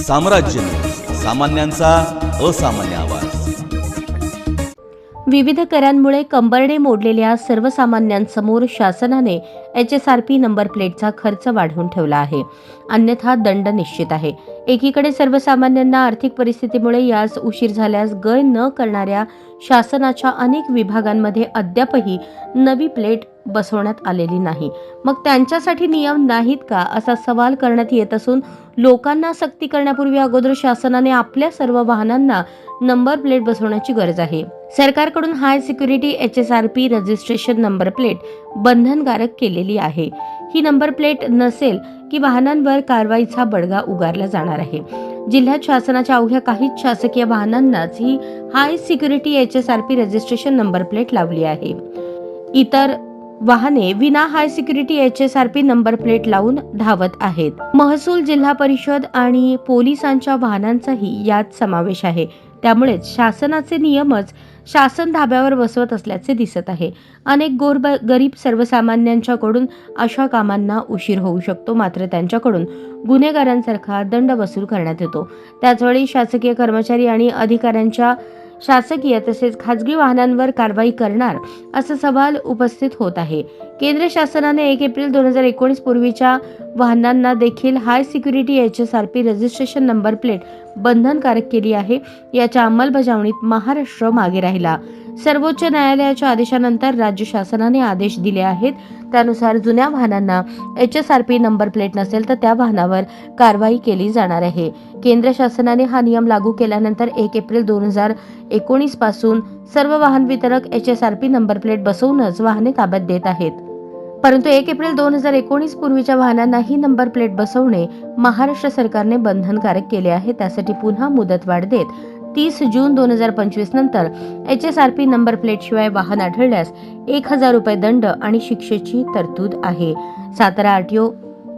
साम्राज्य सामान्यांचा असामान्य आवाज। विविध करांमुळे कंबरडे मोडलेल्या सर्वसामान्यांसमोर शासनाने HSRP नंबर प्लेटचा खर्च वाढवून ठेवला आहे, अन्यथा दंड निश्चित आहे। एकीकडे सर्वसामान्यांना आर्थिक परिस्थितीमुळे यास उशीर झाल्यास गय न करणाऱ्या शासनाच्या अनेक विभागांमध्ये अद्यापही नवी प्लेट बसवण्यात आलेली नाही। मग त्यांच्यासाठी नियम नाहीत का असा सवाल करण्यात येत असून लोकांना सक्ती करण्यापूर्वी अगोदर शासनाने आपल्या सर्व वाहनांना नंबर प्लेट बसवण्याची गरज आहे। सरकारकडून हाय security HSRP registration number plate बंधनकारक केलेली आहे। ही नंबर प्लेट नसेल की वाहनांवर कारवाईचा बडगा उगारला जाणार आहे। जिल्ह्यात शासनाच्या अवघ्या काहीच शासकीय वाहनांनाच ही high security HSRP registration number plate लावली आहे। इतर वाहने विना high security HSRP number plate लावून धावत आहेत। महसूल, जिल्हा परिषद आणि पोलिसांच्या वाहनांचाही यात समावेश आहे। त्यामुळे शासनाचे नियमच शासन धाब्यावर बसवत असल्याचे दिसत आहे। अनेक गरीब सर्वसामान्यांच्याकडून अशा कामांना उशीर होऊ शकतो, मात्र त्यांच्याकडून गुन्हेगारांसारखा दंड वसूल करण्यात येतो। त्याचवेळी शासकीय कर्मचारी आणि अधिकाऱ्यांच्या शासकीय तसेच खाजगी वाहनांवर कारवाई करणार असा सवाल उपस्थित होत आहे। केंद्र शासनाने 1 एप्रिल 2019 पूर्वीच्या वाहनांना देखील हाय security HSRP registration number plate बंधनकारक केली आहे। याच्या अंमलबजावणीत महाराष्ट्र मागे राहिला। सर्वोच्च न्यायालयाच्या आदेशानंतर राज्य शासनाने आदेश दिले आहेत। त्यानुसार जुन्या वाहनांना HSRP नंबर प्लेट नसेल तर त्या वाहनावर कारवाई केली जाणार आहे। केंद्र शासनाने हा नियम लागू केल्यानंतर 1 एप्रिल 2019 पासून सर्व वाहन वितरक HSRP नंबर प्लेट बसवूनच वाहने ताब्यात देत आहेत। परंतु 1 एप्रिल 2019 पूर्वीच्या वाहनांना ही नंबर प्लेट बसवणे महाराष्ट्र सरकारने बंधनकारक केले आहे। त्यासाठी पुन्हा मुदतवाढ देत 30 जून 2025 नंतर HSRP नंबर प्लेट शिवाय वाहन आढळल्यास 1000 रुपये दंड आणि शिक्षेची तरतूद आहे। सातारा RTO